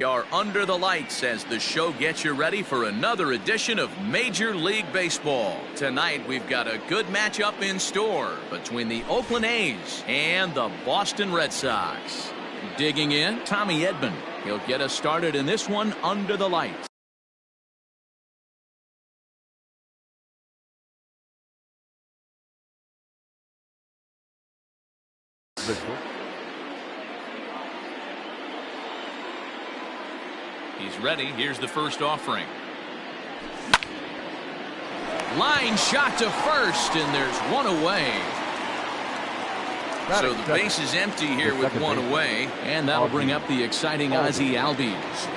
We are under the lights as the show gets you ready for another edition of Major League Baseball. Tonight we've got a good matchup in store between the Oakland A's and the Boston Red Sox. Digging in, Tommy Edman. He'll get us started in this one under the lights. He's ready. Here's the first offering. Line shot to first, and there's one away. So the base is empty here with one away, and that'll bring up the exciting Ozzie Albies.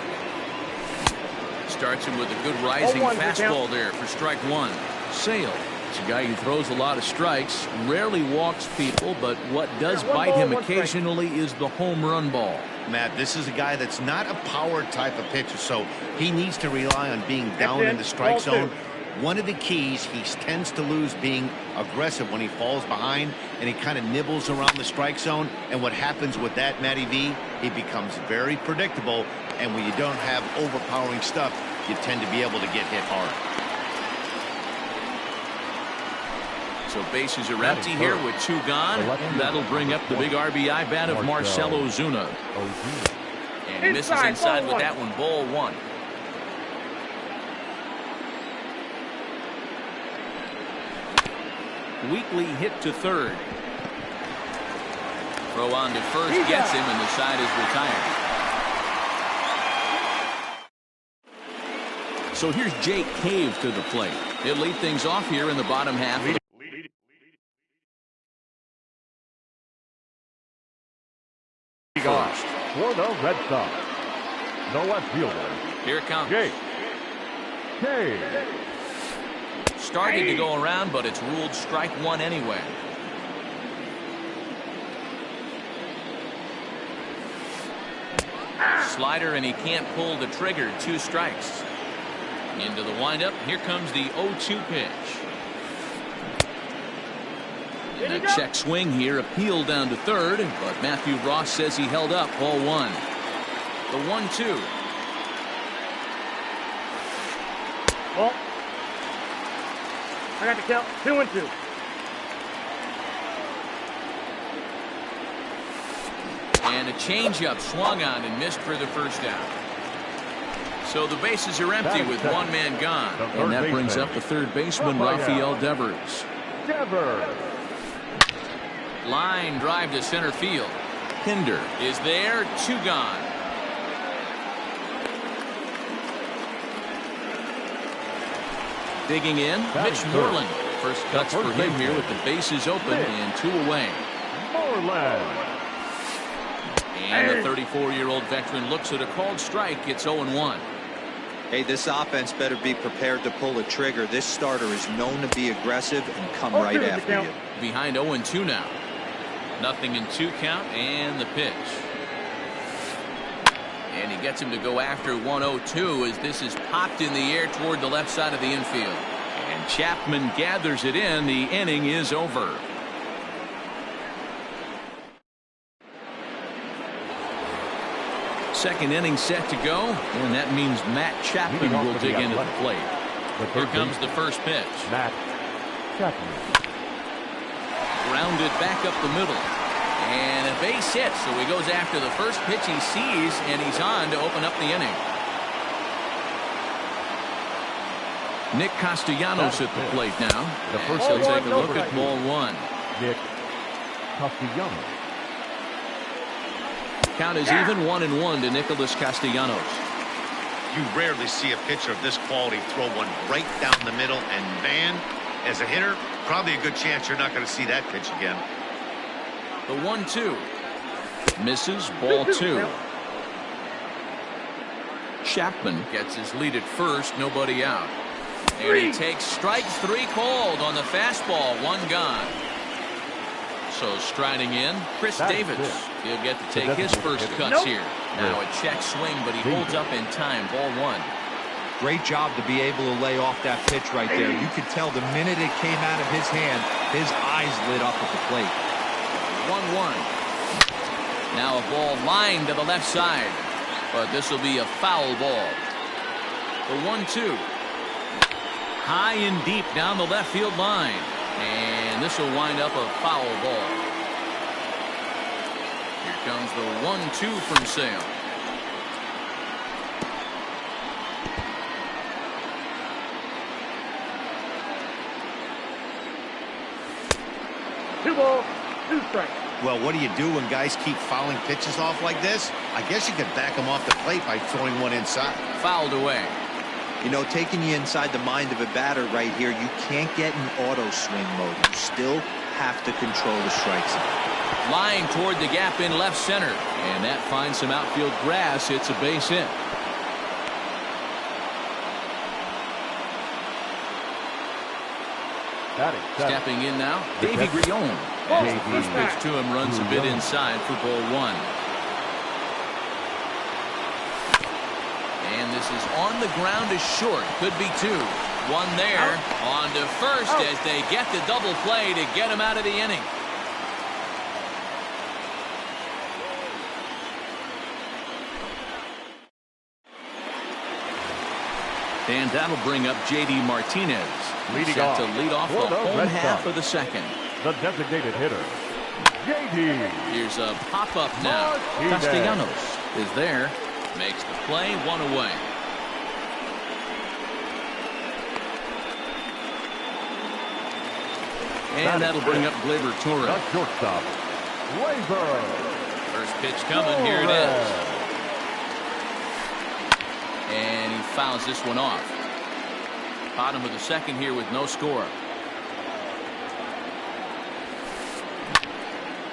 Starts him with a good rising fastball there for strike one. Sale. It's a guy who throws a lot of strikes, rarely walks people, but what does bite him occasionally is the home run ball. Matt, this is a guy that's not a power type of pitcher, so he needs to rely on being down in the strike zone. One of the keys, he tends to lose being aggressive when he falls behind, and he kind of nibbles around the strike zone. And what happens with that, Matty V, he becomes very predictable, and when you don't have overpowering stuff, you tend to be able to get hit hard. So bases are empty here with two gone. That'll bring up the big RBI bat of Marcell Ozuna. And he misses inside with that one. Ball one. Weekly hit to third. Throw on to first gets him, and the side is retired. So here's Jake Cave to the plate. He'll lead things off here in the bottom half. For the Red Sox, the left fielder. Here it comes. Jake Cave. Started to go around, but it's ruled strike one anyway. Slider, and he can't pull the trigger. Two strikes. Into the windup. Here comes the 0-2 pitch. And a check swing here, appeal down to third, but Matthew Ross says he held up. Ball one. The 1-2. Well, I got to count 2-2. And a changeup swung on and missed for the first out. So the bases are empty with one man gone. And that brings up the third baseman, Rafael Devers. Line drive to center field. Pinder is there. Two gone. Digging in, Mitch Moreland. First cuts for him here with the bases open and two away. And the 34-year-old veteran looks at a called strike. It's 0-1. Hey, this offense better be prepared to pull a trigger. This starter is known to be aggressive and come right after you. Behind 0-2 now. Nothing in two count, and the pitch. And he gets him to go after 1-0-2 as this is popped in the air toward the left side of the infield. And Chapman gathers it in. The inning is over. Second inning set to go, and that means Matt Chapman will dig into the plate. Here comes the first pitch. Matt Chapman. Grounded back up the middle. And a base hit, so he goes after the first pitch he sees, and he's on to open up the inning. Nick Castellanos at the plate now. He'll take a look at ball one. Nick Castellanos. Count is even 1-1 to Nicholas Castellanos. You rarely see a pitcher of this quality throw one right down the middle, and man, as a hitter, probably a good chance you're not going to see that pitch again. The 1-2. Misses. Ball two. Chapman gets his lead at first. Nobody out. And he takes strike three called on the fastball. One gone. So striding in, Chris Davis. He'll get to take his first cuts here. Now a check swing, but he holds up in time. Ball one. Great job to be able to lay off that pitch right there. You could tell the minute it came out of his hand, his eyes lit up at the plate. 1-1. Now a ball lined to the left side. but this will be a foul ball. The 1-2. High and deep down the left field line. And this will wind up a foul ball. Here comes the 1-2 from Sale. Two balls, 2 strikes. Well, what do you do when guys keep fouling pitches off like this? I guess you could back them off the plate by throwing one inside. Fouled away. You know, taking you inside the mind of a batter right here, you can't get in auto swing mode. You still have to control the strike zone. Line toward the gap in left center. And that finds some outfield grass. It's a base hit. Stepping in now, Davey Grion. As the first pitch to him runs a bit inside for ball 1. And this is on the ground is short. Could be 2. 1 there. On to first as they get the double play to get him out of the inning. And that'll bring up J.D. Martinez. Leading set off to lead off the home half of the second. The designated hitter, J.D. Here's a pop-up now. Castellanos is there. Makes the play, 1 away. And that'll bring up Gleyber Torres. The shortstop, Gleyber. First pitch coming. Here it is. And he fouls this one off. Bottom of the second here with no score.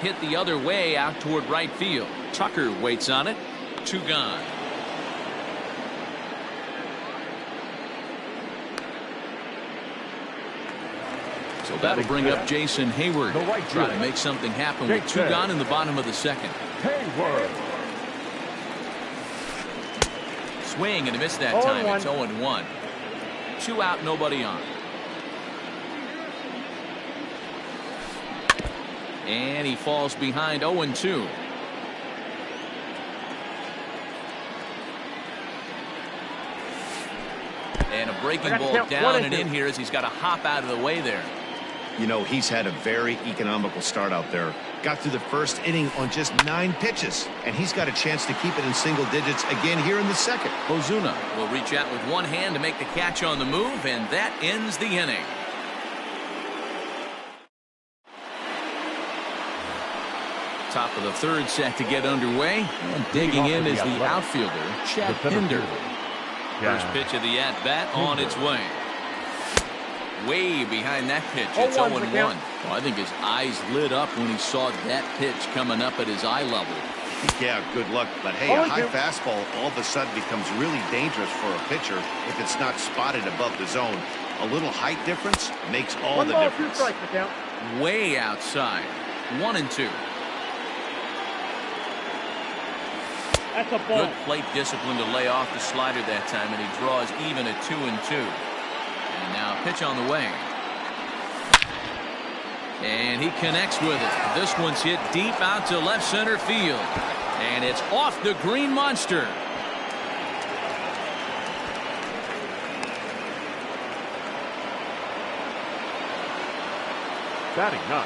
Hit the other way out toward right field. Tucker waits on it. 2 gone. So that'll bring up Jason Hayward. Try to make something happen with 2 gone in the bottom of the second. Hayward. Swing and a miss that time. It's 0-1. 2 out, nobody on. And he falls behind 0-2. And a breaking ball down and in here as he's got to hop out of the way there. You know, he's had a very economical start out there. Got through the first inning on just 9 pitches. And he's got a chance to keep it in single digits again here in the second. Ozuna will reach out with one hand to make the catch on the move, and that ends the inning. Top of the third set to get underway. And digging in is the outfielder, Chad Pinder. First pitch of the at-bat on its way. Way behind that pitch. It's 0-1. Well, I think his eyes lit up when he saw that pitch coming up at his eye level. Yeah, good luck. But hey, a high fastball all of a sudden becomes really dangerous for a pitcher if it's not spotted above the zone. A little height difference makes all the difference. 2 strikes, way outside. 1-2. That's a ball. Good plate discipline to lay off the slider that time, and he draws even at 2-2. And now pitch on the way. And he connects with it. This one's hit deep out to left center field. And it's off the green monster. Batting 9.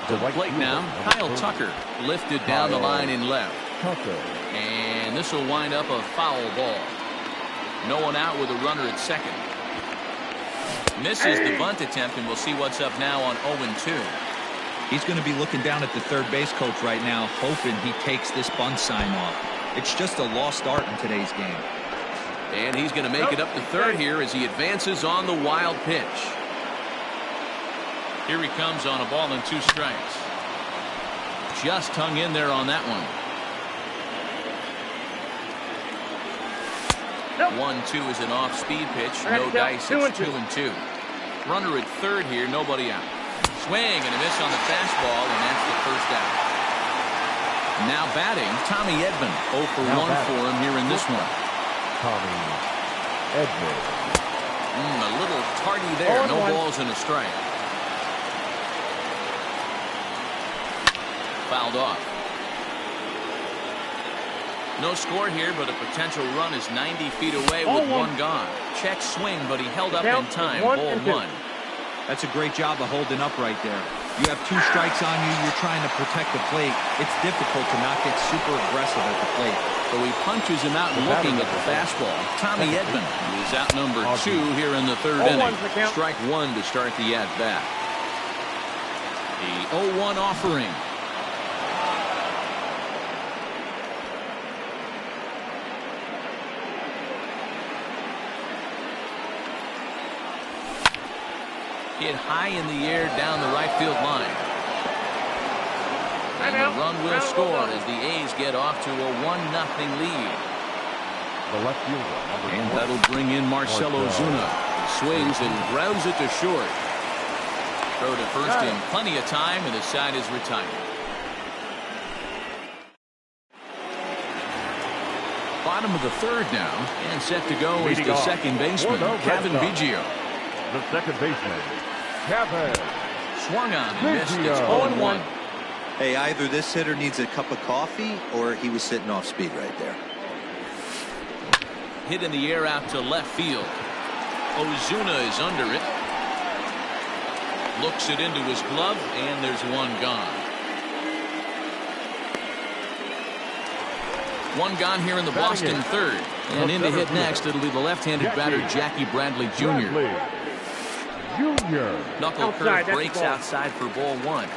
To the plate now, Kyle Tucker lifted down the line in left. Tucker. And this will wind up a foul ball. No one out with a runner at second. Misses the bunt attempt, and we'll see what's up now on 0-2. He's going to be looking down at the third base coach right now, hoping he takes this bunt sign off. It's just a lost start in today's game. And he's going to make it up to third here as he advances on the wild pitch. Here he comes on a ball and 2 strikes. Just hung in there on that one. 1-2 is an off-speed pitch. No dice. It's 2-2. Runner at third here. Nobody out. Swing and a miss on the fastball, and that's the first out. Now batting, Tommy Edman. 0 for 1 for him here in this one. Tommy Edman. A little tardy there. No balls and a strike. Fouled off. No score here, but a potential run is 90 feet away with one gone. Check swing, but he held up in time. Ball one. That's a great job of holding up right there. You have 2 strikes on you. You're trying to protect the plate. It's difficult to not get super aggressive at the plate. So he punches him out and looking at the fastball. Tommy Edman is out number 2 here in the 3rd inning. Strike 1 to start the at-bat. The 0-1 offering. Hit high in the air down the right field line. And the run will score as the A's get off to a 1-0 lead. The left fielder. And that'll bring in Marcell Ozuna. Swings and grounds it to short. Throw to first in plenty of time, and the side is retired. Bottom of the 3rd now, and set to go is the second baseman, Kevin Biggio. The second baseman, Kevin. Swung on and missed. It's 0-1. Hey, either this hitter needs a cup of coffee or he was sitting off speed right there. Hit in the air out to left field. Ozuna is under it. Looks it into his glove, and there's one gone. One gone here in the Boston 3rd. And in to hit next, it'll be the left-handed batter, Jackie Bradley Jr. Knuckle curve breaks outside for ball 1.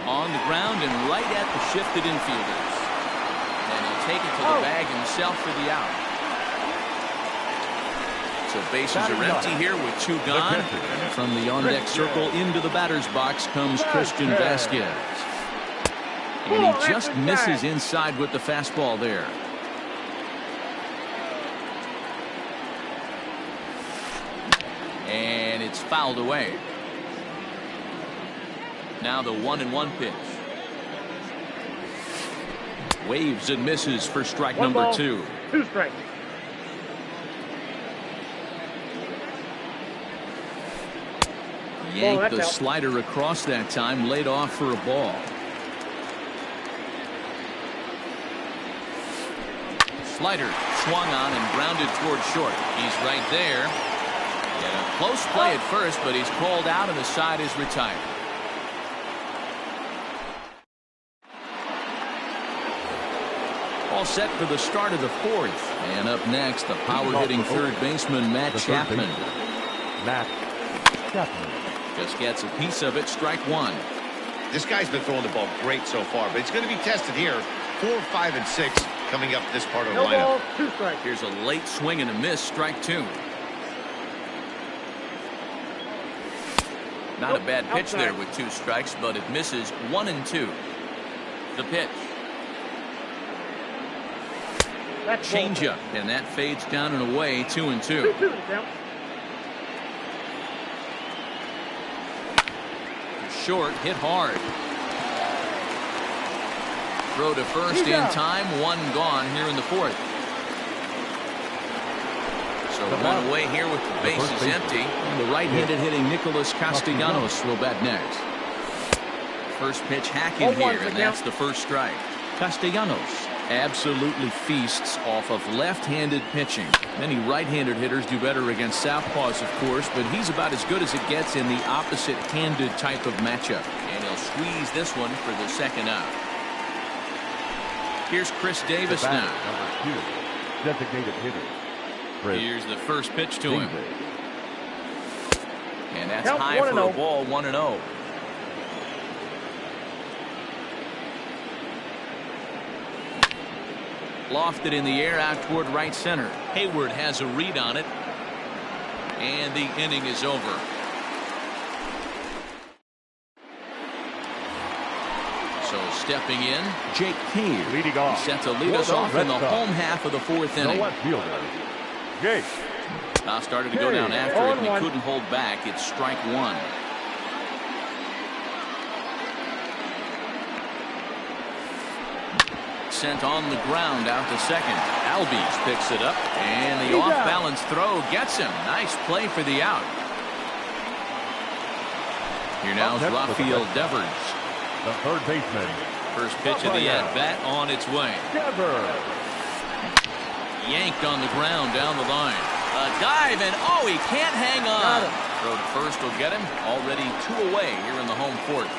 On the ground and right at the shifted infielders. And he'll take it to the bag himself for the out. So bases are empty here with 2 gone. And from the on-deck circle into the batter's box comes Christian Vasquez. And he just misses inside with the fastball there. And it's fouled away. Now the 1-1 pitch. Waves and misses for strike number 2. 2 strikes. Yanked the slider across that time, laid off for a ball. Slider swung on and grounded toward short. He's right there. And a close play at first, but he's called out and the side is retired. All set for the start of the 4th. And up next, the power-hitting 3rd baseman, Matt Chapman. Matt Chapman. Just gets a piece of it, strike 1. This guy's been throwing the ball great so far, but it's going to be tested here. 4, 5, and 6 coming up this part of the lineup. 2 strikes. Here's a late swing and a miss, strike 2. Not a bad pitch there with 2 strikes, but it misses 1 and 2. The pitch. Changeup, and that fades down and away, 2 and 2. Short, hit hard. Throw to first in time, 1 gone here in the 4th. So 1 away here with the bases empty. And the right-handed hitting Nicholas Castellanos will bat next. First pitch hacking here, and that's the first strike. Castellanos absolutely feasts off of left-handed pitching. Many right-handed hitters do better against southpaws, of course, but he's about as good as it gets in the opposite-handed type of matchup. And he'll squeeze this one for the second out. Here's Chris Davis now. Number 2, designated hitter. Here's the first pitch to him. And that's high for a ball, 1-0. Lofted in the air out toward right center. Hayward has a read on it. And the inning is over. So stepping in, Jake Cave. Leading off. He's set to lead us off in the home half of the 4th inning. The left fielder, Jake. Now started to go down after it. He couldn't hold back. It's strike 1. Sent on the ground out to second. Albies picks it up, and the off-balance throw gets him. Nice play for the out. Here now is Rafael Devers. The third baseman. First pitch of the at-bat on its way. Devers. Yanked on the ground down the line. A dive, and oh, he can't hang on. Throw to first will get him. Already 2 away here in the home fourth.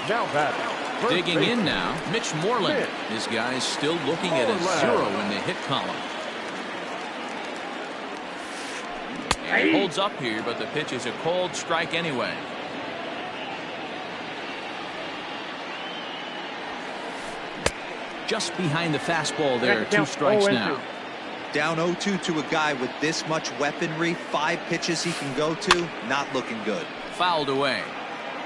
Now batting. First Digging in baseman. now, Mitch Moreland. This guy's still looking at a 0 in the hit column. And he holds up here, but the pitch is a cold strike anyway. Just behind the fastball there. 2 strikes now. Down 0-2 to a guy with this much weaponry, 5 pitches he can go to, not looking good. Fouled away.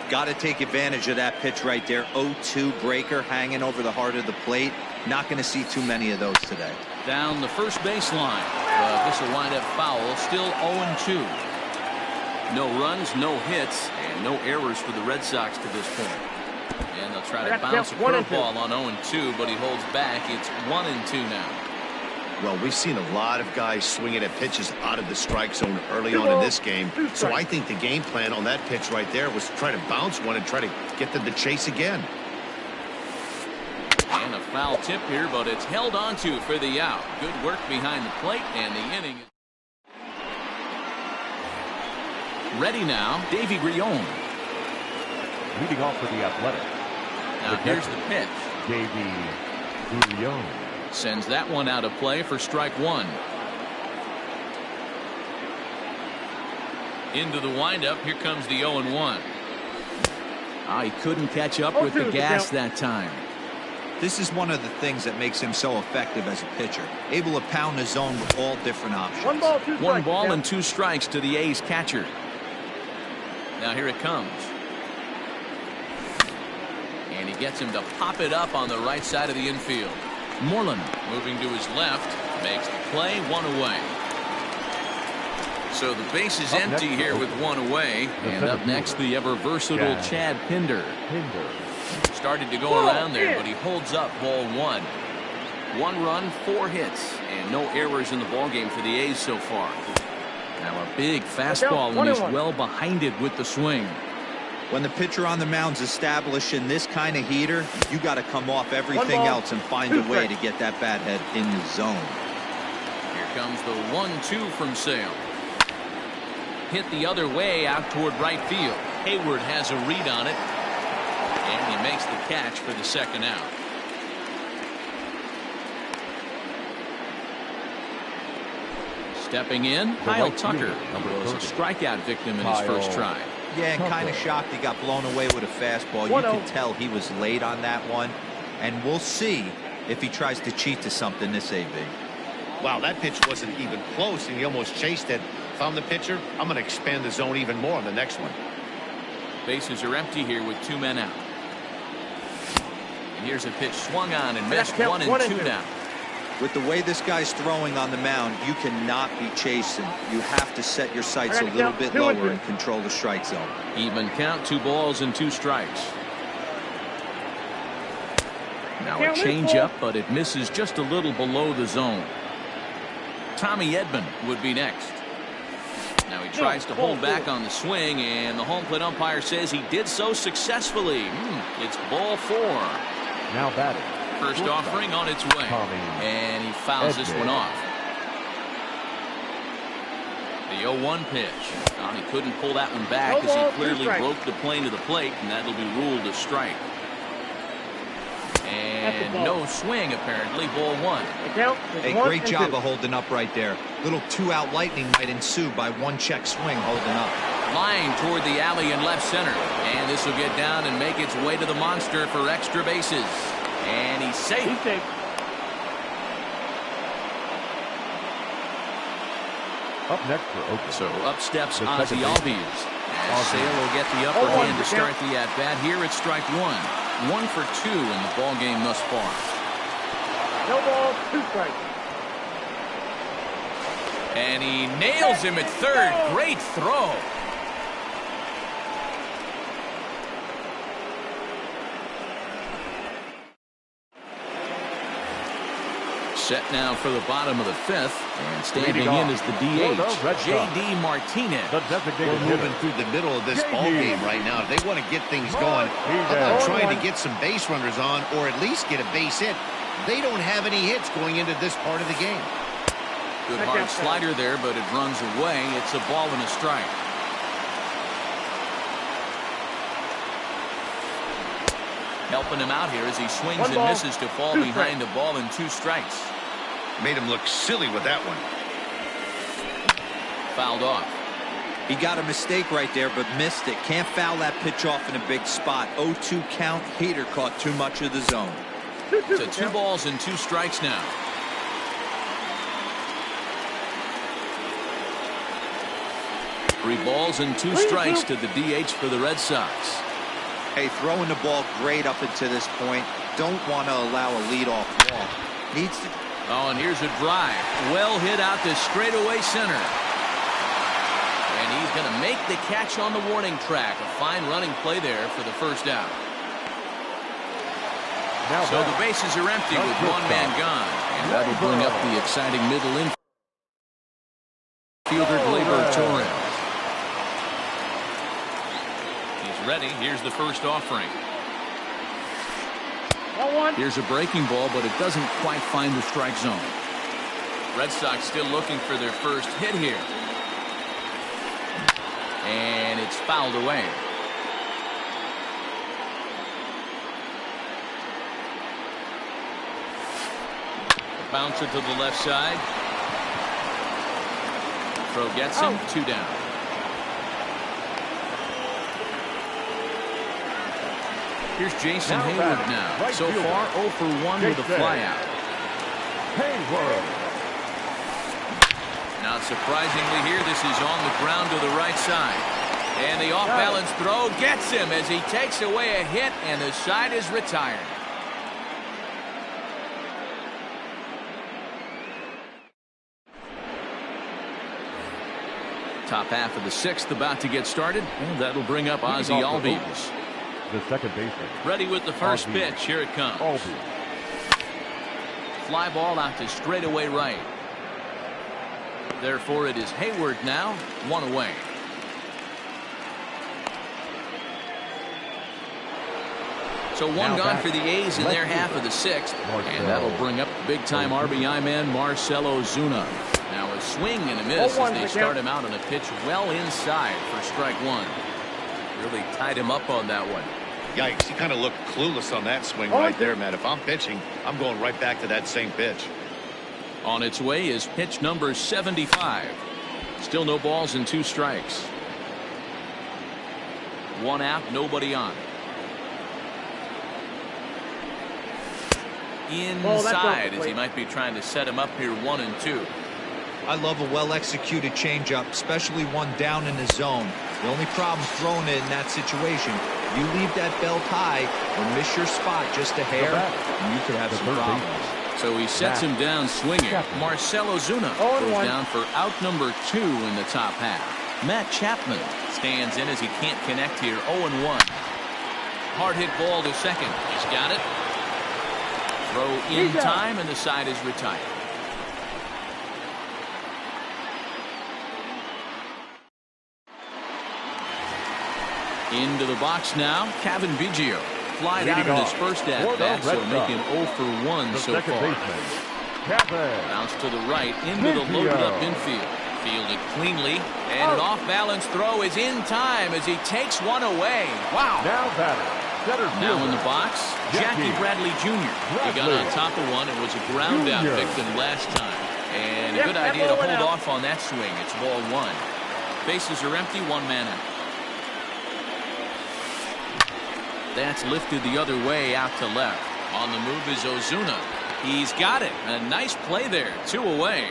Got to take advantage of that pitch right there. 0-2 breaker hanging over the heart of the plate. Not going to see too many of those today. Down the first baseline, but this will wind up foul. Still 0-2. No runs, no hits, and no errors for the Red Sox to this point. And they'll try to bounce a curveball on 0-2, but he holds back. It's 1-2 now. Well, we've seen a lot of guys swinging at pitches out of the strike zone early on in this game. So I think the game plan on that pitch right there was to try to bounce one and try to get them to chase again. And a foul tip here, but it's held onto for the out. Good work behind the plate, and the inning is ready now. Davy Grion. Leading off for the Athletic. Now here's the pitch. Davy Grion. Sends that one out of play for strike 1. Into the windup. Here comes the 0-1. He couldn't catch up with the gas that time. This is one of the things that makes him so effective as a pitcher. Able to pound the zone with all different options. 1 ball, 2 strikes. 1 ball and 2 strikes to the A's catcher. Now here it comes. And he gets him to pop it up on the right side of the infield. Moreland moving to his left, makes the play, 1 away. So the base is empty here with 1 away. And up next, the ever versatile Chad Pinder. Started to go around there, but he holds up ball 1. 1 run, 4 hits, and no errors in the ballgame for the A's so far. Now a big fastball, and he's well behind it with the swing. When the pitcher on the mound's establishing this kind of heater, you got to come off everything else and find a way to get that bat head in the zone. Here comes the 1-2 from Sale. Hit the other way out toward right field. Hayward has a read on it, and he makes the catch for the second out. Stepping in, Kyle Tucker. He was a strikeout victim in his first try. Yeah, and kind of shocked he got blown away with a fastball. You can tell he was late on that one. And we'll see if he tries to cheat to something this AB. Wow, that pitch wasn't even close, and he almost chased it. If I'm the pitcher, I'm going to expand the zone even more on the next one. Bases are empty here with 2 men out. And here's a pitch swung on and missed. 1-2 now. With the way this guy's throwing on the mound, you cannot be chasing. You have to set your sights a little bit lower and control the strike zone. Even count, 2 balls and 2 strikes. Now a changeup, but it misses just a little below the zone. Tommy Edman would be next. Now he tries to hold back on the swing, and the home plate umpire says he did so successfully. It's ball 4. Now batting. First offering on its way, and he fouls this one off. The 0-1 pitch. He couldn't pull that one back as he clearly broke the plane to the plate, and that'll be ruled a strike. And no swing, apparently. Ball 1. A great job of holding up right there. Little 2-out lightning might ensue by 1 check swing holding up. Line toward the alley in left center, and this will get down and make its way to the monster for extra bases. And he's safe. Up next for Oakland. So up steps Ozzie Albies. As Sale will get the upper hand to start the at-bat. Here it's strike 1. 1 for 2 in the ball game thus far. No ball, 2 strikes. And he nails him at third. Great throw. Set now for the bottom of the fifth, and standing in is the DH, J.D. Martinez. We're moving through the middle of this ball game right now. If they want to get things going, how about trying to get some base runners on, or at least get a base hit? They don't have any hits going into this part of the game. Good hard slider there, but it runs away. It's a ball and a strike. Helping him out here as he swings and misses to fall behind a ball and 2 strikes. Made him look silly with that one. Fouled off. He got a mistake right there, but missed it. Can't foul that pitch off in a big spot. 0-2 count. Hader caught too much of the zone. So 2 balls and 2 strikes now. Three balls and 2 strikes to the DH for the Red Sox. Hey, throwing the ball great up until this point. Don't want to allow a leadoff walk. Needs to. Oh, and here's a drive. Well hit out to straightaway center. And he's going to make the catch on the warning track. A fine running play there for the first out. So the bases are empty with 1 man gone. And that'll bring up the exciting middle infielder, Gleyber Torres. He's ready. Here's the first offering. Here's a breaking ball, but it doesn't quite find the strike zone. Red Sox still looking for their first hit here. And it's fouled away. Bouncer to the left side. Throw gets him. 2 down. Here's Jason Hayward now. So far 0 for 1 with a flyout. Hayward. Now surprisingly here, this is on the ground to the right side. And the off-balance throw gets him as he takes away a hit, and the side is retired. Top half of the 6th about to get started, and that'll bring up Ozzie Albies. The second baseman. Ready with the first pitch. Here it comes. Fly ball out to straightaway right. Therefore, it is Hayward now, 1 away. So 1 gone for the A's in their half of the 6th, and that'll bring up big-time RBI man Marcell Ozuna. Now a swing and a miss as they start him out on a pitch well inside for strike 1. Really tied him up on that one. Yikes, he kind of looked clueless on that swing right there, man. If I'm pitching, I'm going right back to that same pitch. On its way is pitch number 75. Still no balls and 2 strikes. 1 out, nobody on. Inside as he might be trying to set him up here 1 and 2. I love a well-executed changeup, especially one down in the zone. The only problem throwing it in that situation, you leave that belt high or miss your spot just a hair, and you could have some problems. So he sets him down swinging. Marcell Ozuna goes down for out number 2 in the top half. Matt Chapman stands in as he can't connect here. 0-1. Hard hit ball to second. He's got it. Throw in time, and the side is retired. Into the box now, Kevin Biggio. Flied out in his first at-bat, so making 0 for 1 so far. Bounce to the right, into the loaded-up infield. Fielded cleanly, and an off-balance throw is in time as he takes one away. Wow. Now in the box, Jackie Bradley Jr. He got on top of one and was a ground-out victim last time. And a good idea to hold off on that swing. It's ball 1. Bases are empty, 1 man out. That's lifted the other way out to left. On the move is Ozuna. He's got it. A nice play there. 2 away.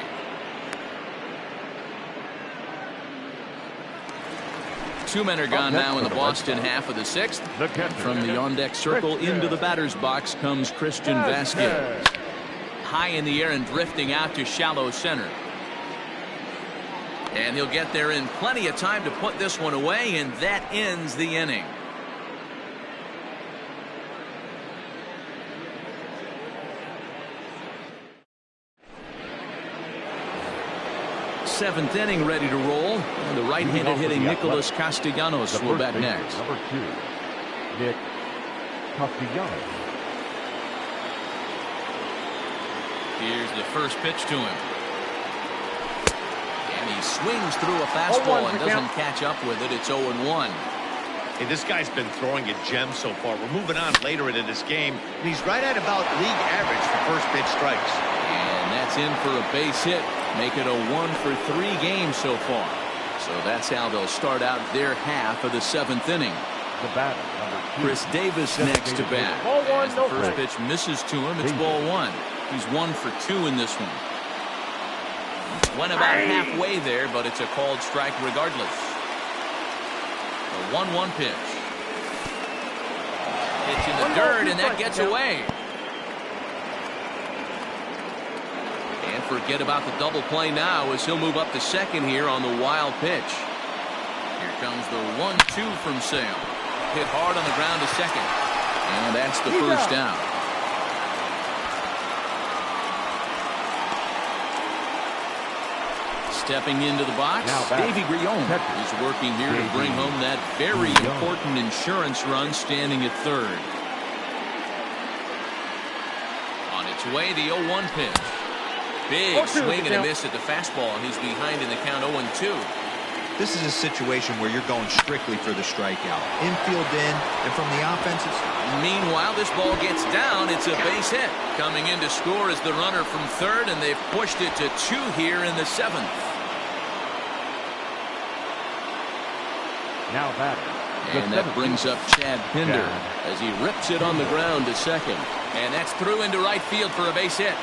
Two men are gone now in the Boston half of the 6th. From the on-deck circle into the batter's box comes Christian Vasquez. High in the air and drifting out to shallow center. And he'll get there in plenty of time to put this one away, and that ends the inning. Seventh inning ready to roll. And the right-handed hitting Nicholas Castellanos will bat next. Number 2, Nick Castellanos. Here's the first pitch to him. And he swings through a fastball and doesn't catch up with it. It's 0-1. Hey, this guy's been throwing a gem so far. We're moving on later into this game, and he's right at about league average for first pitch strikes. And that's in for a base hit. Make it a 1-for-3 game so far. So that's how they'll start out their half of the seventh inning. The batter, number 2. Chris Davis next to bat. Ball one, As no the first strike. pitch misses to him, it's ball one. He's 1 for 2 in this one. Went about halfway there, but it's a called strike regardless. A 1-1 pitch. Pitch in the dirt, and that gets away. And forget about the double play now as he'll move up to second here on the wild pitch. Here comes the 1-2 from Sale. Hit hard on the ground to second. And that's the first down. Stepping into the box, Davey Grillon is working here to bring home that very important insurance run, standing at third. On its way, the 0-1 pitch. Big swing and a miss at the fastball, and he's behind in the count 0-2. This is a situation where you're going strictly for the strikeout. Infield in, and from the offensive side. Meanwhile, this ball gets down. It's a base hit. Coming in to score is the runner from third, and they've pushed it to 2 here in the seventh. Now batting. And that brings up Chad Pinder as he rips it on the ground to second. And that's through into right field for a base hit.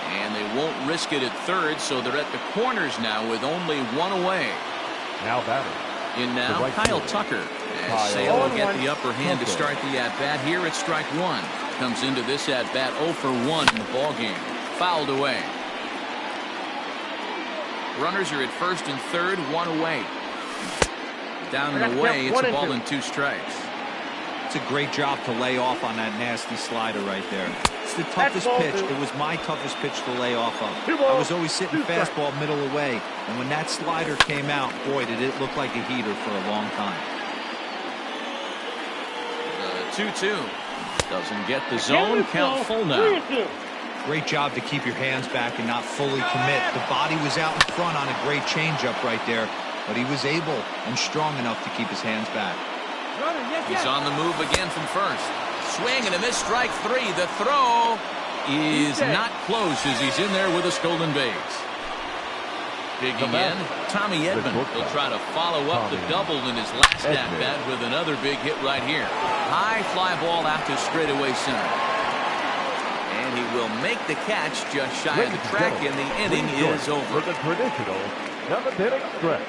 And they won't risk it at third, so they're at the corners now with only 1 away. Now batting. In now, right Kyle field. Tucker. As Sale will get the upper hand to start the at-bat here at strike 1. Comes into this at-bat 0 for 1 in the ballgame. Fouled away. Runners are at first and third, 1 away. Down and away, it's a ball and 2 strikes. It's a great job to lay off on that nasty slider right there. It's the toughest pitch. It was my toughest pitch to lay off of. I was always sitting fastball middle away, and when that slider came out, boy, did it look like a heater for a long time. The 2-2 doesn't get the zone. Count full now. Great job to keep your hands back and not fully commit. The body was out in front on a great changeup right there, but he was able and strong enough to keep his hands back. He's on the move again from first. Swing and a miss, strike 3. The throw is not close as he's in there with a stolen base. Digging in, Tommy Edman will try to follow up the double in his last at-bat with another big hit right here. High fly ball out to straightaway center. And he will make the catch just shy of the track, and the inning is over. With a traditional 7th inning stretch.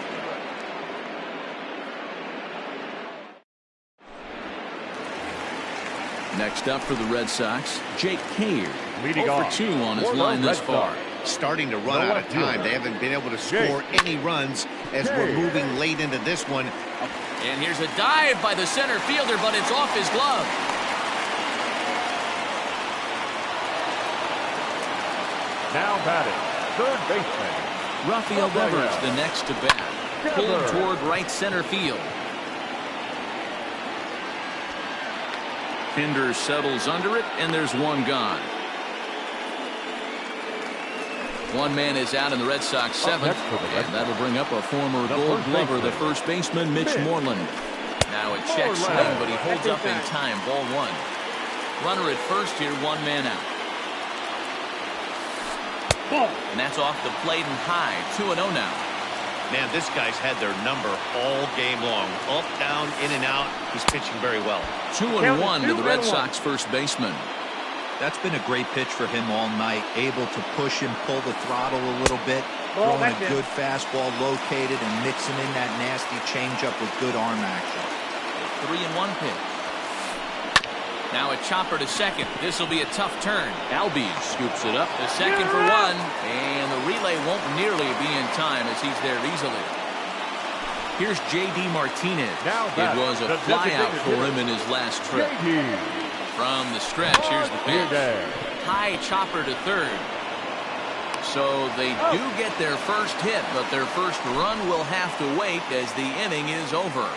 Next up for the Red Sox, Jake Cave. Leading 0 off for 2 on his for the line thus Red far. Sox. Starting to run out of time. They haven't been able to score any runs as we're moving late into this one. And here's a dive by the center fielder, but it's off his glove. Now batting, third baseman. Rafael Devers, the next to bat. Pulled toward right center field. Pinder settles under it, and there's one gone. One man is out in the Red Sox seventh, and that'll bring up a former Gold Glover, the first baseman, Mitch Moreland. Now a check swing, but he holds up in time. Ball 1. Runner at first here, one man out. And that's off the plate and high. 2-0 now. Man, this guy's had their number all game long. Up, down, in and out. He's pitching very well. 2-1 to the Red Sox first baseman. That's been a great pitch for him all night. Able to push and pull the throttle a little bit. Throwing a good fastball located and mixing in that nasty changeup with good arm action. 3-1 pitch. Now a chopper to second. This will be a tough turn. Albies scoops it up to second for 1. And the relay won't nearly be in time as he's there easily. Here's J.D. Martinez. It was a flyout for him in his last trip. From the stretch, here's the pitch. High chopper to third. So they do get their first hit, but their first run will have to wait as the inning is over.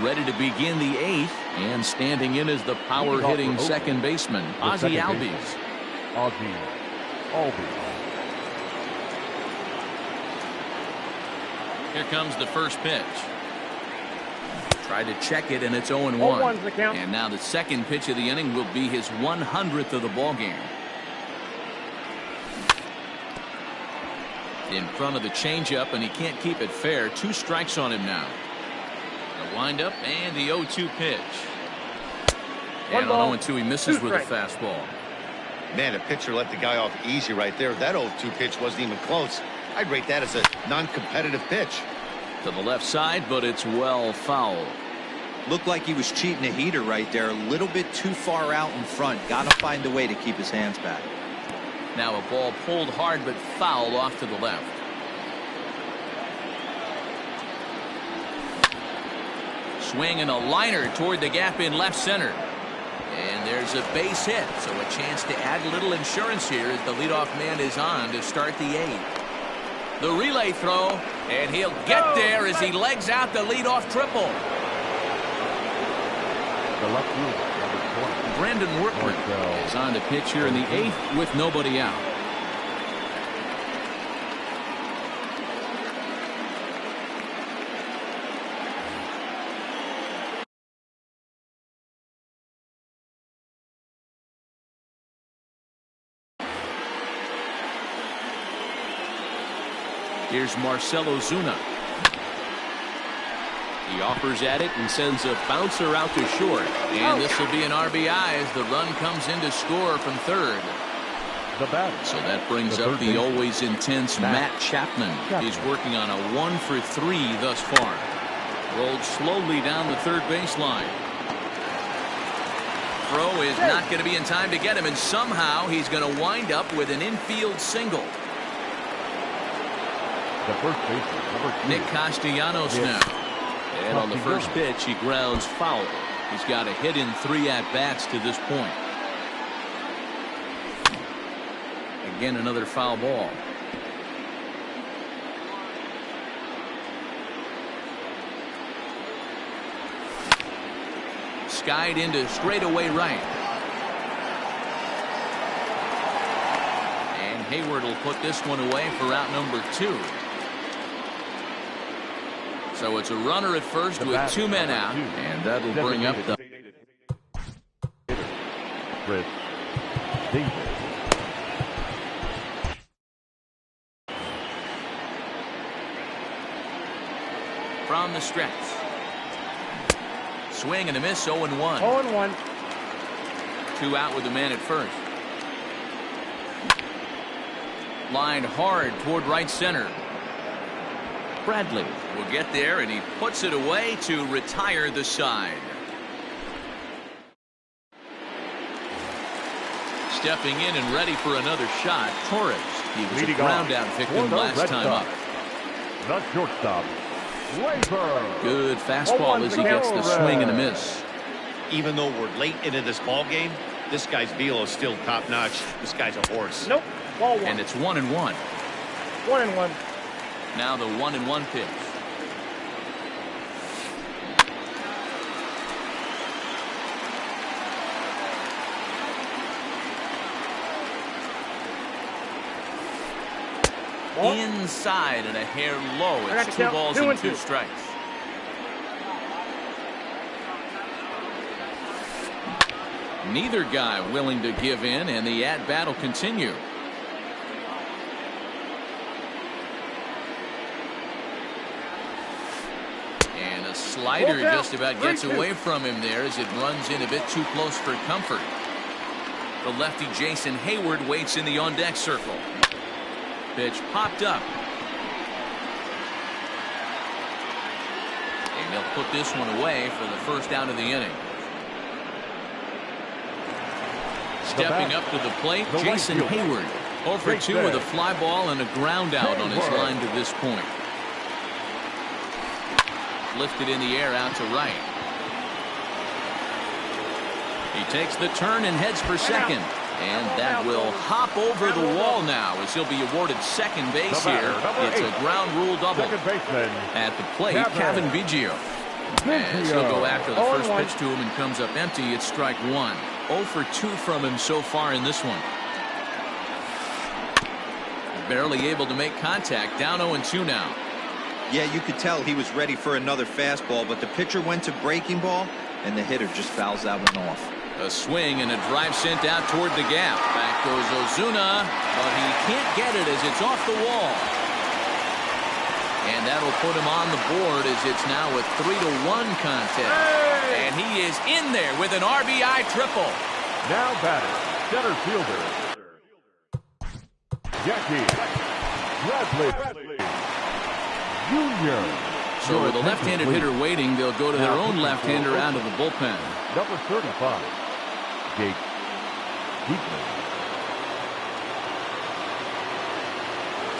Ready to begin the 8th, and standing in is the power-hitting second baseman, Ozzie Albies. Here comes the first pitch. Tried to check it, and it's 0-1. And now the second pitch of the inning will be his 100th of the ballgame. In front of the changeup, and he can't keep it fair. 2 strikes on him now. The windup and the 0-2 pitch. And on 0-2, he misses with a fastball. Man, the pitcher let the guy off easy right there. That 0-2 pitch wasn't even close. I'd rate that as a non-competitive pitch. To the left side, but it's well foul. Looked like he was cheating a heater right there. A little bit too far out in front. Got to find a way to keep his hands back. Now a ball pulled hard but foul off to the left. Swing and a liner toward the gap in left center. And there's a base hit, so a chance to add a little insurance here as the leadoff man is on to start the 8th. The relay throw, and he'll get there as he legs out the leadoff triple. Brandon Workman is on to pitch here in the 8th with nobody out. Here's Marcelo Zuna. He offers at it and sends a bouncer out to short. And this will be an RBI as the run comes in to score from third. So that brings up the always intense Matt Chapman. He's working on a 1-for-3 thus far. Rolled slowly down the third baseline. Throw is not going to be in time to get him, and somehow he's going to wind up with an infield single. The first baseman, number 2. Nick Castellanos now. And on the first pitch, he grounds foul. He's got a hit in 3 at-bats to this point. Again, another foul ball. Skied into straightaway right. And Hayward will put this one away for out number 2. So it's a runner at first with 2 men out, and that'll bring up the Chris Davis. from the stretch. Swing and a miss, 0-1. 0-1. 2 out with the man at first. Lined hard toward right center. Bradley will get there, and he puts it away to retire the side. Stepping in and ready for another shot, Torres. He was a ground out victim last time up. The shortstop, Labor. Good fastball as he gets the swing and a miss. Even though we're late into this ball game, this guy's velo is still top notch. This guy's a horse. Nope. Ball 1. And it's 1-1. 1-1. Now the 1-1 pitch. Inside and a hair low. It's 2 balls and 2 strikes. Neither guy willing to give in, and the at-bat will continue. And a slider just about gets away from him there as it runs in a bit too close for comfort. The lefty Jason Hayward waits in the on-deck circle. Pitch popped up. And they'll put this one away for the first out of the inning. Stepping up to the plate, Jason Hayward. 0 for 2 with a fly ball and a ground out on his line to this point. Lifted in the air out to right. He takes the turn and heads for second. And that will hop over the wall now as he'll be awarded second base here. It's a ground rule double. At the plate, Kevin Biggio. As he'll go after the first pitch to him and comes up empty, it's strike one. 0 for 2 from him so far in this one. Barely able to make contact. Down 0-2 now. Yeah, you could tell he was ready for another fastball, but the pitcher went to breaking ball, and the hitter just fouls that one off. A swing and a drive sent out toward the gap. Back goes Ozuna, but he can't get it as it's off the wall. And that'll put him on the board as it's now a 3-1 contest. And he is in there with an RBI triple. Now batter, center fielder, Jackie Bradley Jr. So with a left-handed hitter waiting, they'll go to their own left-hander out of the bullpen. Number 35, Jake Diekman.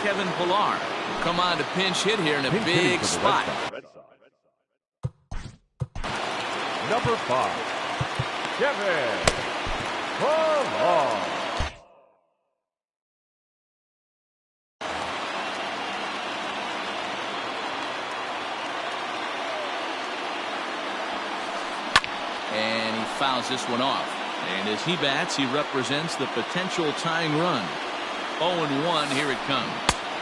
Kevin Pillar will come on to pinch hit here in a big spot. Number 5, Kevin Pillar. And he fouls this one off. And as he bats, he represents the potential tying run. 0-1, here it comes.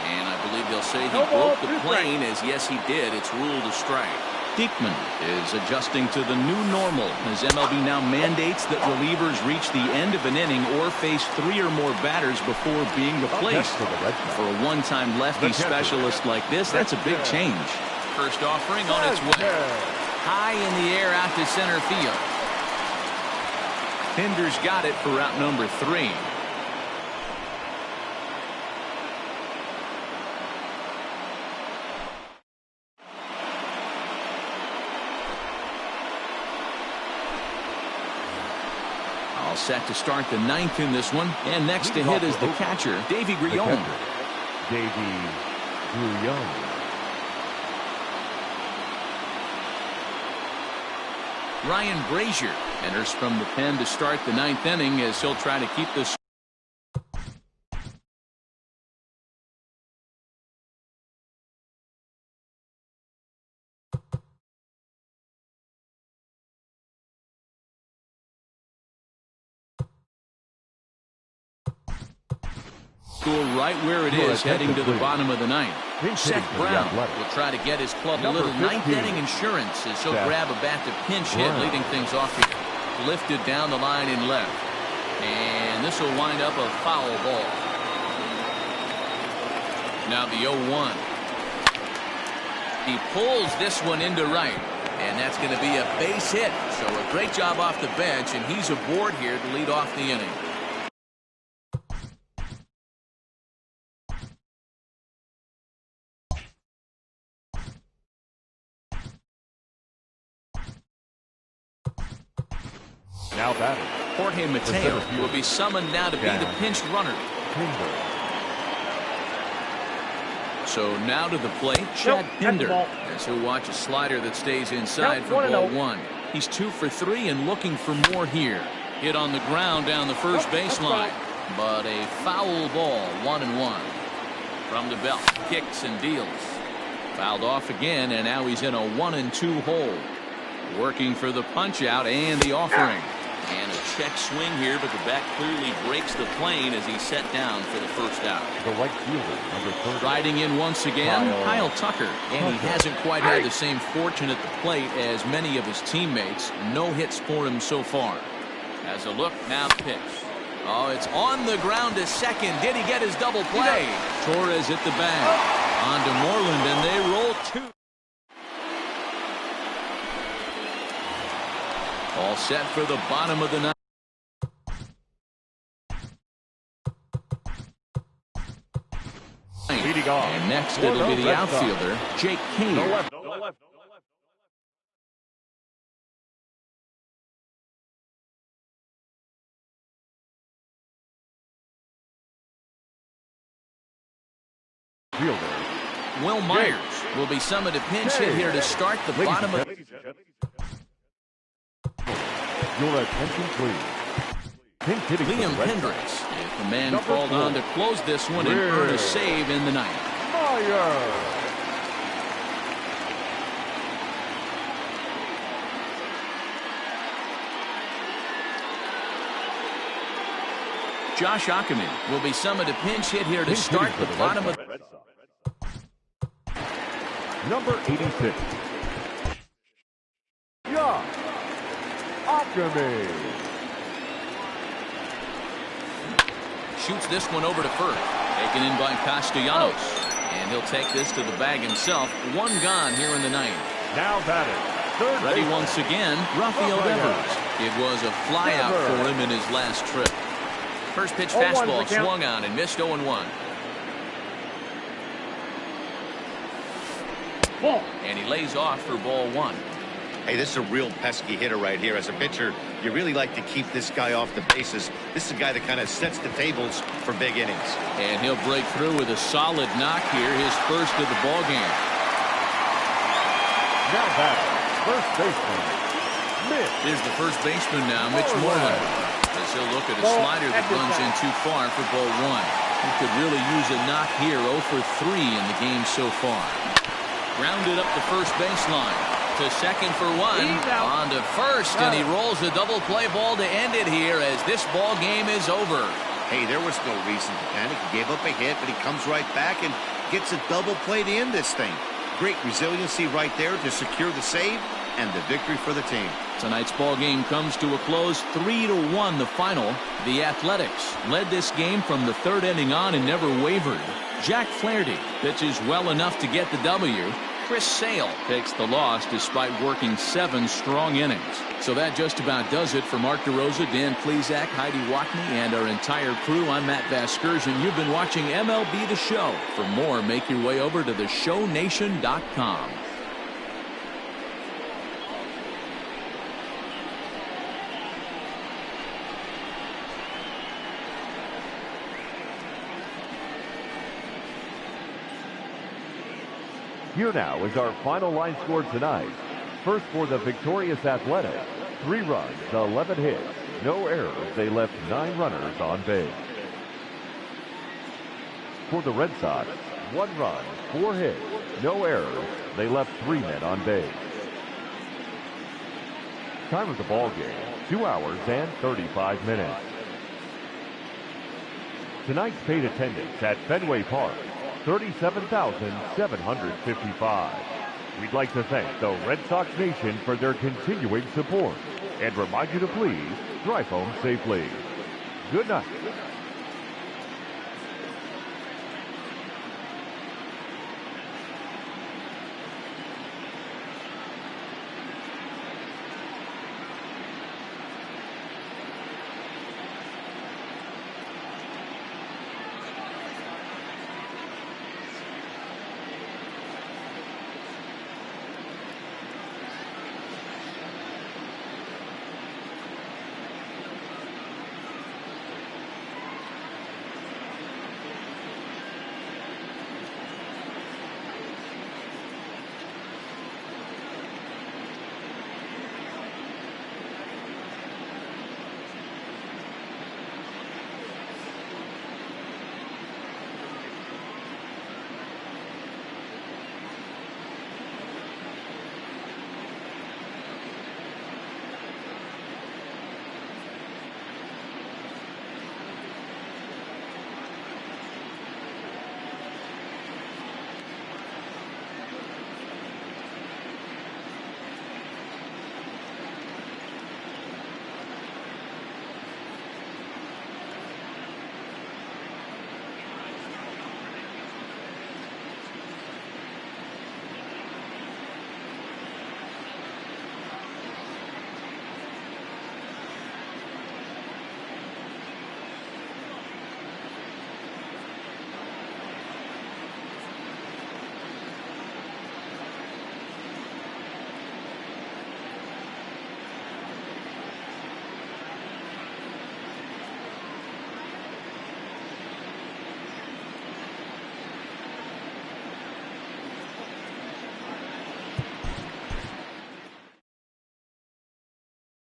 And I believe they'll say he broke the plane, as yes, he did. It's ruled a strike. Diekman is adjusting to the new normal as MLB now mandates that relievers reach the end of an inning or face 3 or more batters before being replaced. For a one-time lefty specialist like this, that's a big change. First offering on its way. High in the air out to center field. Pinder's got it for out number 3. All set to start the 9th in this one. And next to hit is the catcher, Davy Grillon. Davy Grillon. Ryan Brazier enters from the pen to start the 9th inning as he'll try to keep this. Right where it is, heading to the bottom of the 9th. Seth Brown will try to get his club a little 9th inning insurance as he'll grab a bat to pinch hit, leading things off here. Lifted down the line in left. And this will wind up a foul ball. Now the 0-1. He pulls this one into right. And that's going to be a base hit. So a great job off the bench, and he's aboard here to lead off the inning. Now batting, Jorge Mateo will be summoned now to be the pinch runner. So now to the plate, Chad Pinder, as he'll watch a slider that stays inside for ball 1. He's 2 for 3 and looking for more here. Hit on the ground down the first baseline, but a foul ball, 1-1. From the belt, kicks and deals. Fouled off again, and now he's in a 1-2 hole. Working for the punch out and the offering. And a check swing here, but the bat clearly breaks the plane as he's set down for the first out. The right fielder, number 30. Riding in once again, Kyle Tucker. And he hasn't quite had the same fortune at the plate as many of his teammates. No hits for him so far. As a look, now pitch. Oh, it's on the ground to second. Did he get his double play? Torres at the bag. On to Moreland, and they roll 2. All set for the bottom of the 9th. And next it'll be the outfielder, Jake Kane. No left. Fielder. Will Myers will be summoned to pinch hit here to start the bottom of. Your attention, please. Pink hitting for the Liam Red Hendricks, Sox. if the man Number called 4. on to close this one and earn a save in the ninth. Fire! Josh Ackerman will be summoned a pinch hit here to Pink start hitting the for bottom of... Red Sox. Number 86. Josh Ackerman. Shoots this one over to first. Taken in by Castellanos. And he'll take this to the bag himself. One gone here in the ninth. Now batting. Third Ready baseman. once again, Rafael Devers. It was a flyout for him in his last trip. First pitch 0-1 fastball for count. swung on and missed 0-1. Ball. And he lays off for ball one. Hey, this is a real pesky hitter right here. As a pitcher, you really like to keep this guy off the bases. This is a guy that kind of sets the tables for big innings. And he'll break through with a solid knock here, his first of the ball game. Now batting. First baseman. Mitch. Here's the first baseman now, Mitch Moreland. As he'll look at a Ball slider that at the runs in back. too far for ball one. He could really use a knock here, 0 for 3 in the game so far. Grounded up the first baseline. To second for one. He's out. On to first, and he rolls a double play ball to end it here as this ball game is over. Hey, there was no reason to panic. He gave up a hit, but he comes right back and gets a double play to end this thing. Great resiliency right there to secure the save and the victory for the team. Tonight's ball game comes to a close, 3-1 the final. The Athletics led this game from the third inning on and never wavered. Jack Flaherty pitches well enough to get the W. Chris Sale takes the loss despite working 7 strong innings. So that just about does it for Mark DeRosa, Dan Plesac, Heidi Watney, and our entire crew. I'm Matt Vasgersian. You've been watching MLB The Show. For more, make your way over to theshownation.com. Here now is our final line score tonight. First for the victorious Athletics, 3 runs, 11 hits, no errors. They left 9 runners on base. For the Red Sox, 1 run, 4 hits, no errors. They left 3 men on base. Time of the ball game, 2 hours and 35 minutes. Tonight's paid attendance at Fenway Park, 37,755. We'd like to thank the Red Sox Nation for their continuing support and remind you to please drive home safely. Good night.